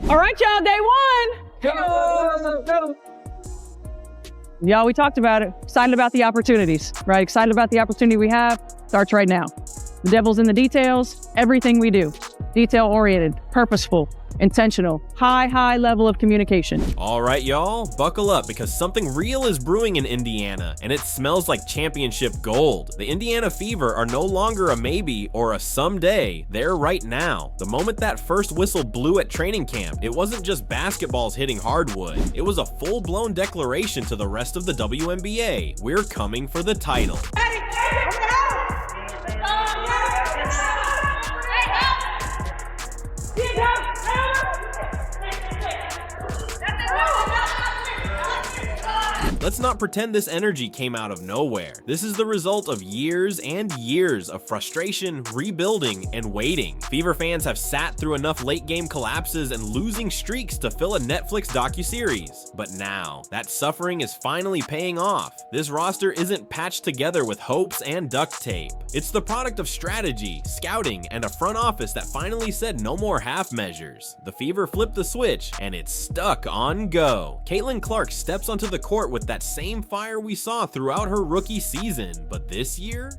All right, y'all, day one. Y'all, we talked about it. Excited about the opportunities, right? Excited about the opportunity we have. Starts right now. The devil's in the details. Everything we do, detail-oriented, purposeful, intentional, high level of communication. All right, y'all, buckle up because something real is brewing in Indiana, and it smells like championship gold. The Indiana Fever are no longer a maybe or a someday, they're right now. The moment that first whistle blew at training camp, it wasn't just basketballs hitting hardwood. It was a full-blown declaration to the rest of the WNBA. We're coming for the title. Let's not pretend this energy came out of nowhere. This is the result of years and years of frustration, rebuilding, and waiting. Fever fans have sat through enough late game collapses and losing streaks to fill a Netflix docuseries. But now, that suffering is finally paying off. This roster isn't patched together with hopes and duct tape. It's the product of strategy, scouting, and a front office that finally said no more half measures. The Fever flipped the switch, and it's stuck on go. Caitlin Clark steps onto the court with that same fire we saw throughout her rookie season, but this year?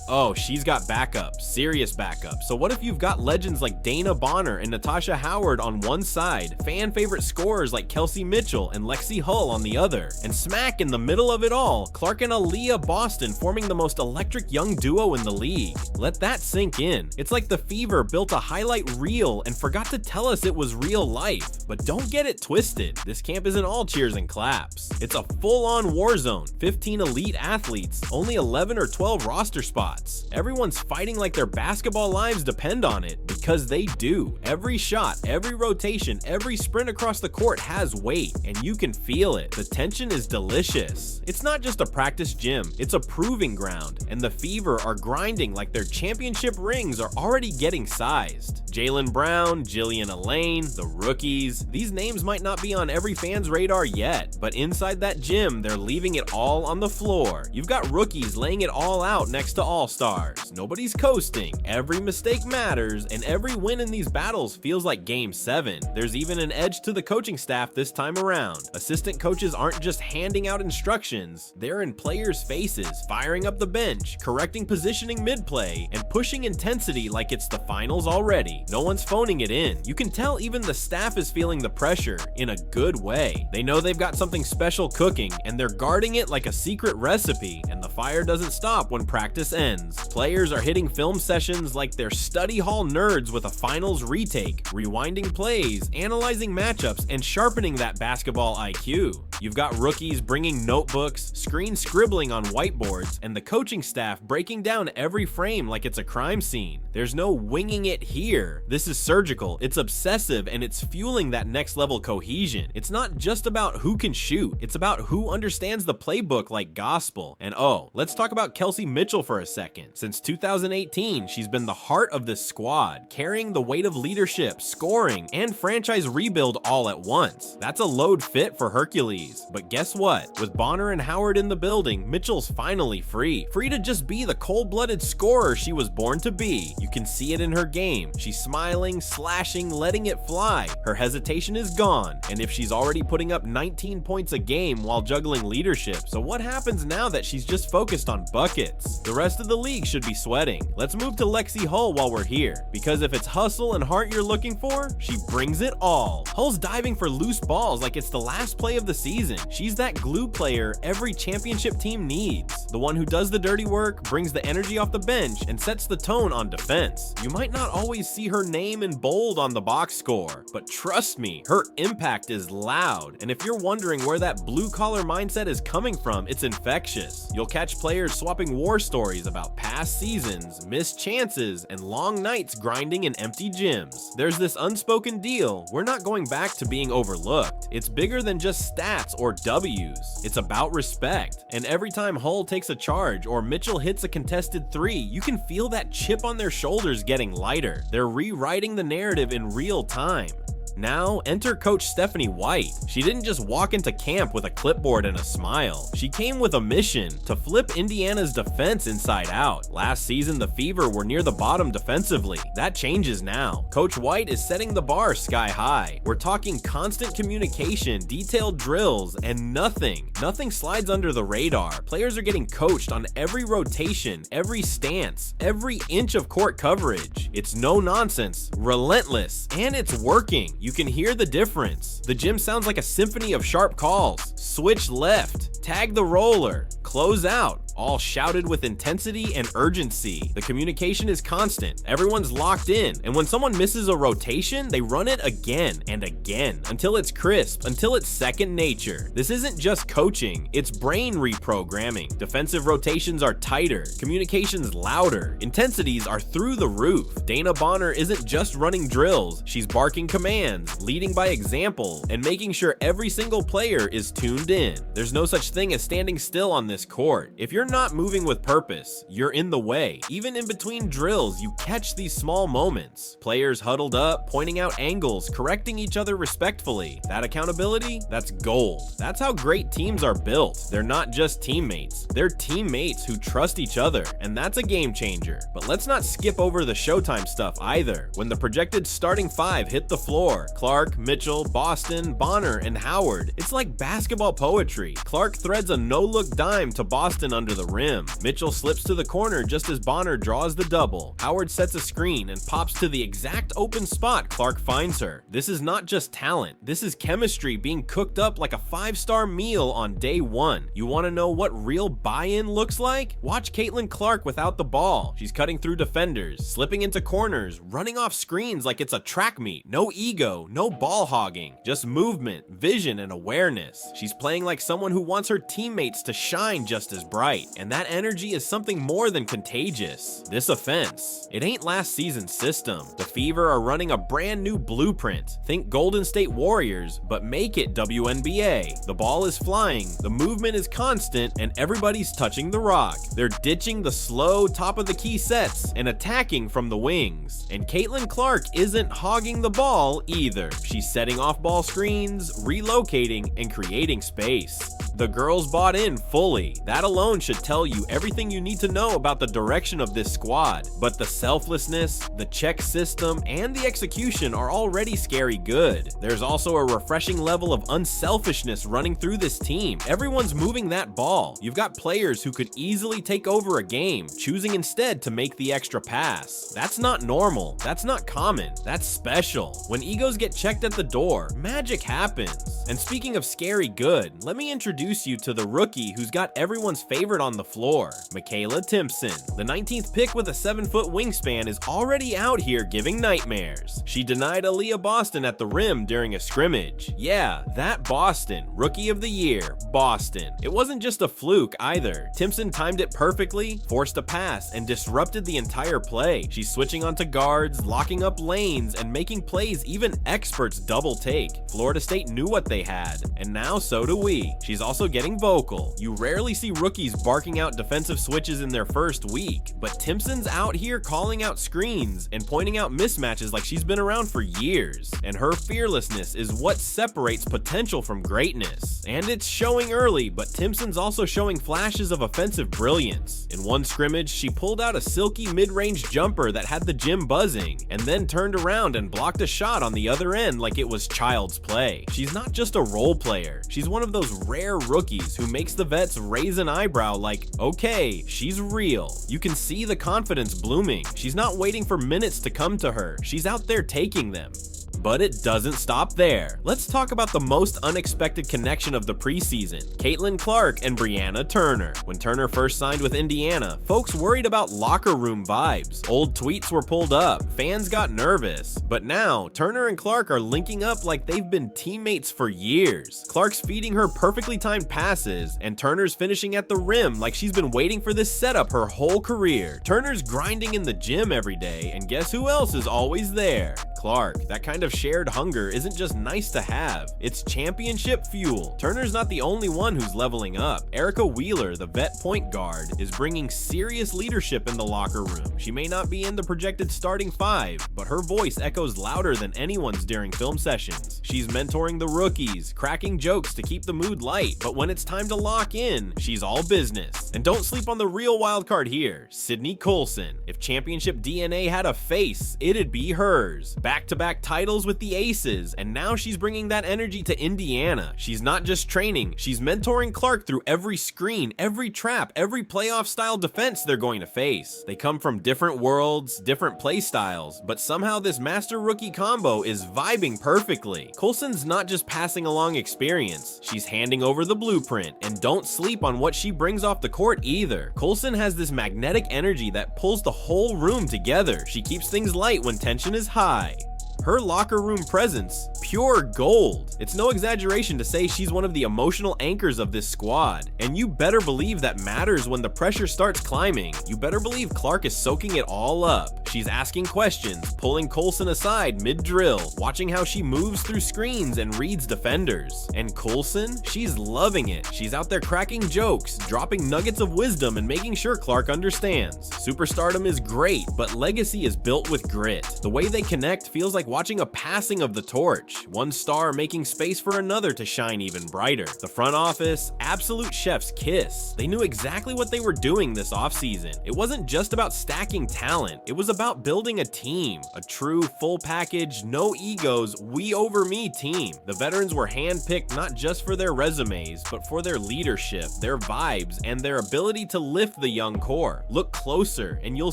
Oh, she's got backup, serious backup. So what if you've got legends like DeWanna Bonner and Natasha Howard on one side, fan favorite scorers like Kelsey Mitchell and Lexi Hull on the other, and smack in the middle of it all, Clark and Aaliyah Boston forming the most electric young duo in the league. Let that sink in. It's like the Fever built a highlight reel and forgot to tell us it was real life. But don't get it twisted. This camp isn't all cheers and claps. It's a full-on war zone, 15 elite athletes, only 11 or 12 roster spots. Everyone's fighting like their basketball lives depend on it, because they do. Every shot, every rotation, every sprint across the court has weight, and you can feel it. The tension is delicious. It's not just a practice gym, it's a proving ground, and the Fever are grinding like their championship rings are already getting sized. Jaylen Brown, Jillian Elaine, the rookies, these names might not be on every fan's radar yet, but inside that gym, they're leaving it all on the floor. You've got rookies laying it all out next to all-stars. Nobody's coasting, every mistake matters, and every win in these battles feels like Game 7. There's even an edge to the coaching staff this time around. Assistant coaches aren't just handing out instructions, they're in players' faces, firing up the bench, correcting positioning mid-play, and pushing intensity like it's the finals already. No one's phoning it in. You can tell even the staff is feeling the pressure in a good way. They know they've got something special cooking, and they're guarding it like a secret recipe, and the fire doesn't stop when practice ends. Players are hitting film sessions like they're study hall nerds with a finals retake, rewinding plays, analyzing matchups, and sharpening that basketball IQ. You've got rookies bringing notebooks, screen scribbling on whiteboards, and the coaching staff breaking down every frame like it's a crime scene. There's no winging it here. This is surgical, it's obsessive, and it's fueling that next level cohesion. It's not just about who can shoot, it's about who understands the playbook like gospel. And oh, let's talk about Kelsey Mitchell for a second. Since 2018, she's been the heart of this squad, carrying the weight of leadership, scoring, and franchise rebuild all at once. That's a load fit for Hercules. But guess what? With Bonner and Howard in the building, Mitchell's finally free. Free to just be the cold-blooded scorer she was born to be. You can see it in her game. She's smiling, slashing, letting it fly. Her hesitation is gone, and if she's already putting up 19 points a game while juggling leadership, so what happens now that she's just focused on buckets? The rest of the league should be sweating. Let's move to Lexi Hull while we're here, because if it's hustle and heart you're looking for, she brings it all. Hull's diving for loose balls like it's the last play of the season. She's that glue player every championship team needs. The one who does the dirty work, brings the energy off the bench, and sets the tone on defense. You might not always see her name in bold on the box score, but trust me, her impact is loud. And if you're wondering where that blue-collar mindset is coming from, it's infectious. You'll catch players swapping war stories about past seasons, missed chances, and long nights grinding in empty gyms. There's this unspoken deal. We're not going back to being overlooked. It's bigger than just stats or W's. It's about respect. And every time Hull takes a charge or Mitchell hits a contested three, you can feel that chip on their shoulders getting lighter. They're rewriting the narrative in real time. Now, enter Coach Stephanie White. She didn't just walk into camp with a clipboard and a smile. She came with a mission to flip Indiana's defense inside out. Last season, the Fever were near the bottom defensively. That changes now. Coach White is setting the bar sky high. We're talking constant communication, detailed drills, and nothing slides under the radar. Players are getting coached on every rotation, every stance, every inch of court coverage. It's no nonsense, relentless, and it's working. You can hear the difference. The gym sounds like a symphony of sharp calls. Switch left, tag the roller, close out, all shouted with intensity and urgency. The communication is constant. Everyone's locked in. And when someone misses a rotation, they run it again and again until it's crisp, until it's second nature. This isn't just coaching, it's brain reprogramming. Defensive rotations are tighter, communications louder, intensities are through the roof. DeWanna Bonner isn't just running drills, she's barking commands, leading by example, and making sure every single player is tuned in. There's no such thing as standing still on this court. If you're not moving with purpose, you're in the way. Even in between drills, you catch these small moments. Players huddled up, pointing out angles, correcting each other respectfully. That accountability, that's gold. That's how great teams are built. They're not just teammates. They're teammates who trust each other, and that's a game changer. But let's not skip over the Showtime stuff either. When the projected starting five hit the floor, Clark, Mitchell, Boston, Bonner, and Howard, it's like basketball poetry. Clark threads a no-look dime to Boston under the rim. Mitchell slips to the corner just as Bonner draws the double. Howard sets a screen and pops to the exact open spot Clark finds her. This is not just talent. This is chemistry being cooked up like a five-star meal on day one. You want to know what real buy-in looks like? Watch Caitlin Clark without the ball. She's cutting through defenders, slipping into corners, running off screens like it's a track meet. No ego, no ball hogging, just movement, vision, and awareness. She's playing like someone who wants her teammates to shine just as bright. And that energy is something more than contagious. This offense, it ain't last season's system. The Fever are running a brand new blueprint. Think Golden State Warriors, but make it WNBA. The ball is flying, the movement is constant, and everybody's touching the rock. They're ditching the slow top of the key sets and attacking from the wings. And Caitlin Clark isn't hogging the ball either. She's setting off ball screens, relocating, and creating space. The girls bought in fully. That alone should tell you everything you need to know about the direction of this squad. But the selflessness, the check system, and the execution are already scary good. There's also a refreshing level of unselfishness running through this team. Everyone's moving that ball. You've got players who could easily take over a game, choosing instead to make the extra pass. That's not normal. That's not common. That's special. When egos get checked at the door, magic happens. And speaking of scary good, let me introduce you to the rookie who's got everyone's favorite on the floor, Makayla Timpson. The 19th pick with a 7-foot wingspan is already out here giving nightmares. She denied Aaliyah Boston at the rim during a scrimmage. Yeah, that Boston. Rookie of the year, Boston. It wasn't just a fluke either. Timpson timed it perfectly, forced a pass, and disrupted the entire play. She's switching onto guards, locking up lanes, and making plays even experts double take. Florida State knew what they had, and now so do we. She's also getting vocal. You rarely see rookies barking out defensive switches in their first week, but Timpson's out here calling out screens and pointing out mismatches like she's been around for years. And her fearlessness is what separates potential from greatness. And it's showing early, but Timpson's also showing flashes of offensive brilliance. In one scrimmage, she pulled out a silky mid-range jumper that had the gym buzzing, and then turned around and blocked a shot on the other end like it was child's play. She's not just a role player. She's one of those rare rookies who makes the vets raise an eyebrow like, okay, she's real. You can see the confidence blooming. She's not waiting for minutes to come to her. She's out there taking them. But it doesn't stop there. Let's talk about the most unexpected connection of the preseason, Caitlin Clark and Brianna Turner. When Turner first signed with Indiana, folks worried about locker room vibes. Old tweets were pulled up, fans got nervous. But now, Turner and Clark are linking up like they've been teammates for years. Clark's feeding her perfectly timed passes, and Turner's finishing at the rim like she's been waiting for this setup her whole career. Turner's grinding in the gym every day, and guess who else is always there? Clark. That kind of of shared hunger isn't just nice to have, it's championship fuel. Turner's not the only one who's leveling up. Erica Wheeler, the vet point guard, is bringing serious leadership in the locker room. She may not be in the projected starting 5, but her voice echoes louder than anyone's during film sessions. She's mentoring the rookies, cracking jokes to keep the mood light, but when it's time to lock in, she's all business. And don't sleep on the real wild card here, Sydney Colson. If championship DNA had a face, it'd be hers. Back-to-back titles with the Aces, and now she's bringing that energy to Indiana. She's not just training, she's mentoring Clark through every screen, every trap, every playoff-style defense they're going to face. They come from different worlds, different play styles, but somehow this master-rookie combo is vibing perfectly. Colson's not just passing along experience, she's handing over the blueprint, and don't sleep on what she brings off the court either. Colson has this magnetic energy that pulls the whole room together. She keeps things light when tension is high. Her locker room presence, pure gold. It's no exaggeration to say she's one of the emotional anchors of this squad. And you better believe that matters when the pressure starts climbing. You better believe Clark is soaking it all up. She's asking questions, pulling Colson aside mid-drill, watching how she moves through screens and reads defenders. And Colson, she's loving it. She's out there cracking jokes, dropping nuggets of wisdom, and making sure Clark understands. Superstardom is great, but legacy is built with grit. The way they connect feels like watching a passing of the torch, one star making space for another to shine even brighter. The front office, absolute chef's kiss. They knew exactly what they were doing this offseason. It wasn't just about stacking talent, it was about building a team, a true full package, no egos, we over me team. The veterans were handpicked not just for their resumes, but for their leadership, their vibes, and their ability to lift the young core. Look closer and you'll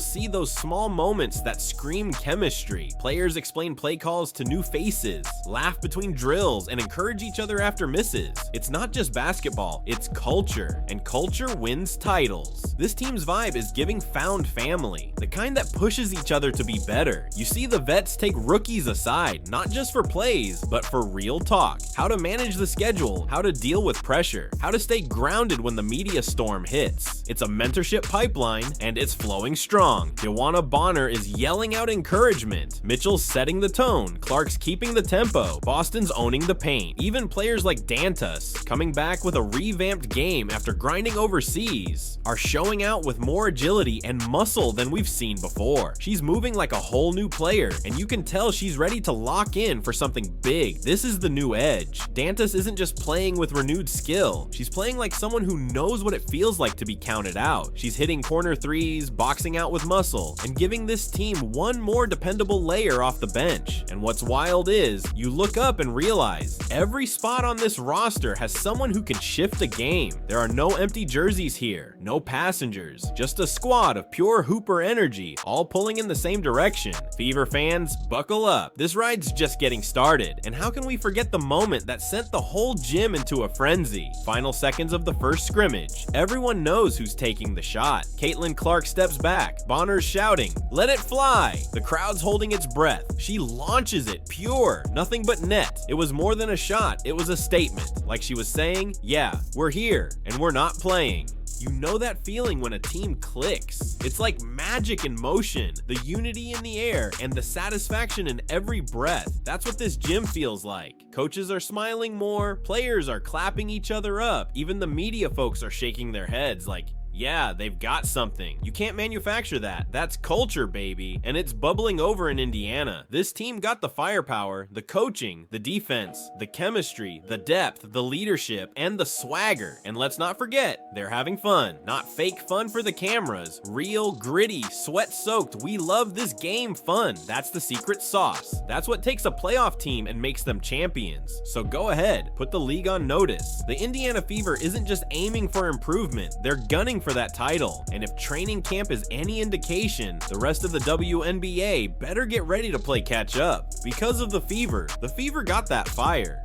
see those small moments that scream chemistry. Players explain play calls to new faces, laugh between drills, and encourage each other after misses. It's not just basketball, it's culture, and culture wins titles. This team's vibe is giving found family, the kind that pushes each other to be better. You see the vets take rookies aside, not just for plays, but for real talk. How to manage the schedule, how to deal with pressure, how to stay grounded when the media storm hits. It's a mentorship pipeline, and it's flowing strong. DeWanna Bonner is yelling out encouragement. Mitchell's setting the tone, Clark's keeping the tempo, Boston's owning the paint. Even players like Dantas, coming back with a revamped game after grinding overseas, are showing out with more agility and muscle than we've seen before. She's moving like a whole new player, and you can tell she's ready to lock in for something big. This is the new edge. Dantas isn't just playing with renewed skill, she's playing like someone who knows what it feels like to be counted out. She's hitting corner threes, boxing out with muscle, and giving this team one more dependable layer off the bench. And what's wild is, you look up and realize, every spot on this roster has someone who can shift a game. There are no empty jerseys here, no passengers, just a squad of pure hooper energy, all pulling in the same direction. Fever fans, buckle up. This ride's just getting started. And how can we forget the moment that sent the whole gym into a frenzy? Final seconds of the first scrimmage. Everyone knows who's taking the shot. Caitlin Clark steps back. Bonner's shouting, "Let it fly!" The crowd's holding its breath. She launches it pure, nothing but net. It was more than a shot, it was a statement. Like she was saying, yeah, we're here, and we're not playing. You know that feeling when a team clicks. It's like magic in motion, the unity in the air, and the satisfaction in every breath. That's what this gym feels like. Coaches are smiling more, players are clapping each other up, even the media folks are shaking their heads like, yeah, they've got something. You can't manufacture that. That's culture, baby. And it's bubbling over in Indiana. This team got the firepower, the coaching, the defense, the chemistry, the depth, the leadership, and the swagger. And let's not forget, they're having fun. Not fake fun for the cameras. Real, gritty, sweat-soaked, we love this game fun. That's the secret sauce. That's what takes a playoff team and makes them champions. So go ahead, put the league on notice. The Indiana Fever isn't just aiming for improvement, they're gunning for that title. And if training camp is any indication, the rest of the WNBA better get ready to play catch up. Because of the Fever got that fire.